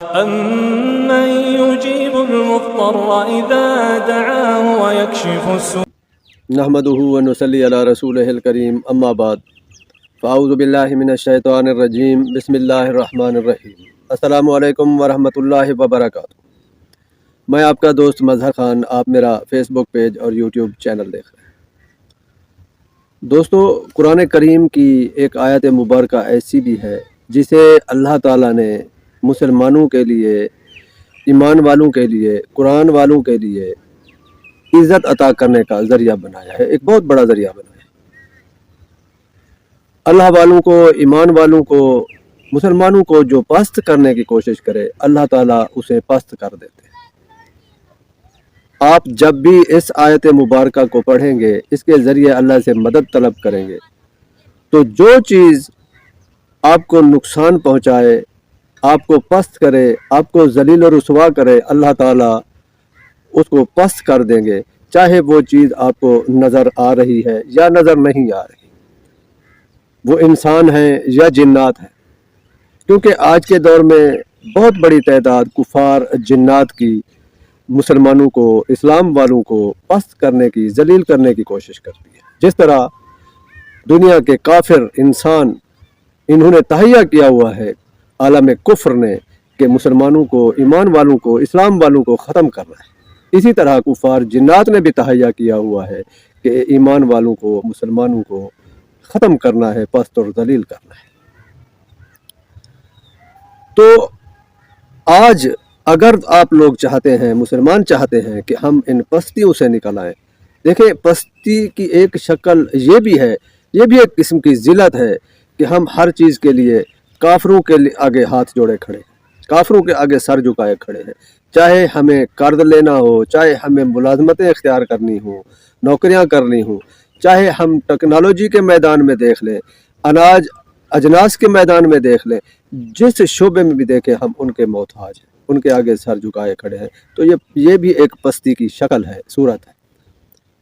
أَمَّن يُجِيبُ الْمُضْطَرَّ إِذَا دَعَاهُ وَيَكْشِفُ السُّوءَ نحمده ونصلي على رسوله الكريم اما بعد فاعوذ باللہ من الشیطان الرجیم بسم اللہ الرحمن الرحیم السلام علیکم ورحمۃ اللہ وبرکاتہ۔ میں آپ کا دوست مظہر خان، آپ میرا فیس بک پیج اور یوٹیوب چینل دیکھ رہے ہیں۔ دوستو، قرآن کریم کی ایک آیت مبارکہ ایسی بھی ہے جسے اللہ تعالیٰ نے مسلمانوں کے لیے، ایمان والوں کے لیے، قرآن والوں کے لیے عزت عطا کرنے کا ذریعہ بنایا ہے، ایک بہت بڑا ذریعہ بنایا ہے۔ اللہ والوں کو، ایمان والوں کو، مسلمانوں کو جو پست کرنے کی کوشش کرے، اللہ تعالیٰ اسے پست کر دیتے ہیں۔ آپ جب بھی اس آیت مبارکہ کو پڑھیں گے، اس کے ذریعے اللہ سے مدد طلب کریں گے، تو جو چیز آپ کو نقصان پہنچائے، آپ کو پست کرے، آپ کو ذلیل و رسوا کرے، اللہ تعالیٰ اس کو پست کر دیں گے، چاہے وہ چیز آپ کو نظر آ رہی ہے یا نظر نہیں آ رہی، وہ انسان ہیں یا جنات ہیں۔ کیونکہ آج کے دور میں بہت بڑی تعداد کفار جنات کی مسلمانوں کو، اسلام والوں کو پست کرنے کی، ذلیل کرنے کی کوشش کرتی ہے۔ جس طرح دنیا کے کافر انسان، انہوں نے تہیہ کیا ہوا ہے عالم کفر نے کہ مسلمانوں کو، ایمان والوں کو، اسلام والوں کو ختم کرنا ہے، اسی طرح کفار جنات نے بھی تہیہ کیا ہوا ہے کہ ایمان والوں کو، مسلمانوں کو ختم کرنا ہے، پست اور ذلیل کرنا ہے۔ تو آج اگر آپ لوگ چاہتے ہیں، مسلمان چاہتے ہیں کہ ہم ان پستیوں سے نکل آئیں، دیکھیں پستی کی ایک شکل یہ بھی ہے، یہ بھی ایک قسم کی ذلت ہے کہ ہم ہر چیز کے لیے کافروں کے آگے ہاتھ جوڑے کھڑے ہیں، کافروں کے آگے سر جھکائے کھڑے ہیں، چاہے ہمیں قرض لینا ہو، چاہے ہمیں ملازمتیں اختیار کرنی ہوں، نوکریاں کرنی ہوں، چاہے ہم ٹیکنالوجی کے میدان میں دیکھ لیں، اجناس کے میدان میں دیکھ لیں، جس شعبے میں بھی دیکھیں ہم ان کے محتاج ہیں، ان کے آگے سر جھکائے کھڑے ہیں۔ تو یہ بھی ایک پستی کی شکل ہے، صورت ہے۔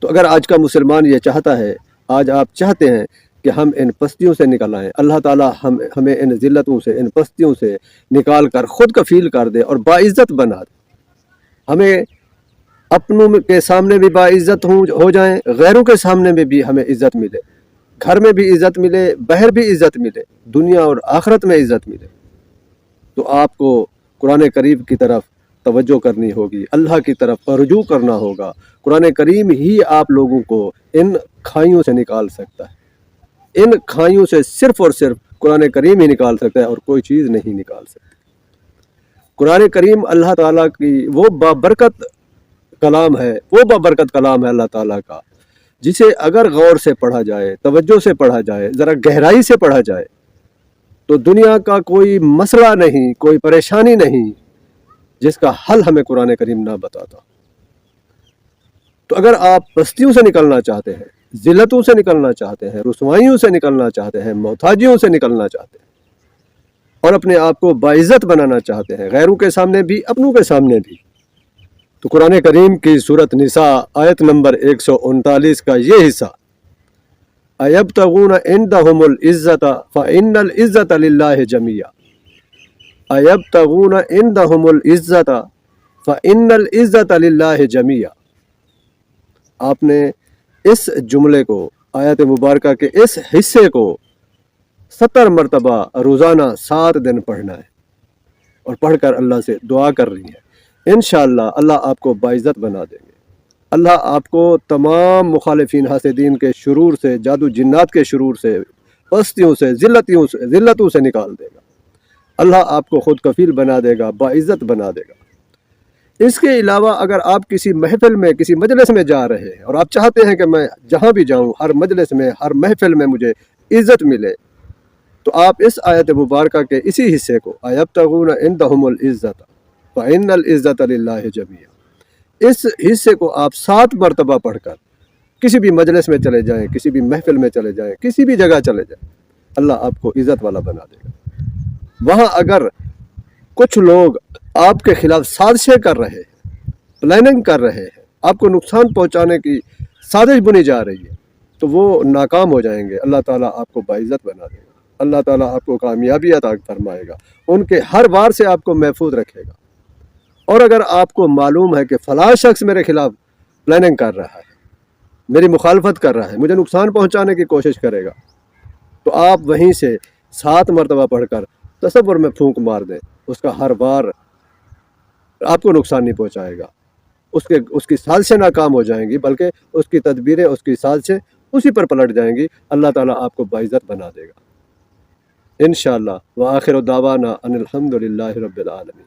تو اگر آج کا مسلمان یہ چاہتا ہے، آج آپ چاہتے ہیں کہ ہم ان پستیوں سے نکل آئیں، اللہ تعالیٰ ہمیں ان ذلتوں سے، ان پستیوں سے نکال کر خود کفیل کر دے اور باعزت بنا دے، ہمیں اپنوں کے سامنے بھی باعزت ہو جائیں، غیروں کے سامنے میں بھی ہمیں عزت ملے، گھر میں بھی عزت ملے، باہر بھی عزت ملے، دنیا اور آخرت میں عزت ملے۔ تو آپ کو قرآن کریم کی طرف توجہ کرنی ہوگی، اللہ کی طرف رجوع کرنا ہوگا۔ قرآن کریم ہی آپ لوگوں کو ان کھائیوں سے نکال سکتا ہے، ان کھائیوں سے صرف اور صرف قرآن کریم ہی نکال سکتا ہے، اور کوئی چیز نہیں نکال سکتی۔ قرآن کریم اللہ تعالیٰ کی وہ بابرکت کلام ہے، وہ بابرکت کلام ہے اللہ تعالیٰ کا، جسے اگر غور سے پڑھا جائے، توجہ سے پڑھا جائے، ذرا گہرائی سے پڑھا جائے، تو دنیا کا کوئی مسئلہ نہیں، کوئی پریشانی نہیں جس کا حل ہمیں قرآن کریم نہ بتاتا۔ تو اگر آپ پستیوں سے نکلنا چاہتے ہیں، ذلتوں سے نکلنا چاہتے ہیں، رسوائیوں سے نکلنا چاہتے ہیں، محتاجیوں سے نکلنا چاہتے ہیں، اور اپنے آپ کو باعزت بنانا چاہتے ہیں، غیروں کے سامنے بھی، اپنوں کے سامنے بھی، تو قرآن کریم کی سورۃ نساء آیت نمبر 139 کا یہ حصہ، أَيَبْتَغُونَ عِنْدَهُمُ الْعِزَّةَ فَإِنَّ الْعِزَّةَ لِلَّهِ جَمِيعًا أَيَبْتَغُونَ عِنْدَهُمُ الْعِزَّةَ فَإِنَّ الْعِزَّةَ لِلَّهِ جَمِيعًا۔ آپ نے اس جملے کو، آیت مبارکہ کے اس حصے کو 70 مرتبہ روزانہ 7 دن پڑھنا ہے، اور پڑھ کر اللہ سے دعا کر رہی ہے۔ انشاءاللہ اللہ آپ کو باعزت بنا دیں گے، اللہ آپ کو تمام مخالفین حاسدین کے شرور سے، جادو جنات کے شرور سے، پستیوں سے، ذلتوں سے نکال دے گا، اللہ آپ کو خود کفیل بنا دے گا، باعزت بنا دے گا۔ اس کے علاوہ اگر آپ کسی محفل میں، کسی مجلس میں جا رہے ہیں، اور آپ چاہتے ہیں کہ میں جہاں بھی جاؤں، ہر مجلس میں، ہر محفل میں مجھے عزت ملے، تو آپ اس آیت مبارکہ کے اسی حصے کو، أَيَبْتَغُونَ عِنْدَهُمُ الْعِزَّةَ فَإِنَّ الْعِزَّةَ لِلَّهِ جَمِيعًا، اس حصے کو آپ 7 مرتبہ پڑھ کر کسی بھی مجلس میں چلے جائیں، کسی بھی محفل میں چلے جائیں، کسی بھی جگہ چلے جائیں، اللہ آپ کو عزت والا بنا دے گا۔ وہاں اگر کچھ لوگ آپ کے خلاف سازشیں کر رہے ہیں، پلاننگ کر رہے ہیں، آپ کو نقصان پہنچانے کی سازش بنی جا رہی ہے، تو وہ ناکام ہو جائیں گے، اللہ تعالیٰ آپ کو باعزت بنا دے گا۔ اللہ تعالیٰ آپ کو کامیابی عطا فرمائے گا، ان کے ہر وار سے آپ کو محفوظ رکھے گا۔ اور اگر آپ کو معلوم ہے کہ فلاں شخص میرے خلاف پلاننگ کر رہا ہے، میری مخالفت کر رہا ہے، مجھے نقصان پہنچانے کی کوشش کرے گا، تو آپ وہیں سے 7 مرتبہ پڑھ کر تصور میں پھونک مار دیں، اس کا ہر بار آپ کو نقصان نہیں پہنچائے گا، اس کی سازشیں ناکام ہو جائیں گی، بلکہ اس کی تدبیریں، اس کی سازشیں اسی پر پلٹ جائیں گی۔ اللہ تعالیٰ آپ کو باعزت بنا دے گا انشاءاللہ۔ وآخر دعوانا ان الحمد للہ رب العالمین۔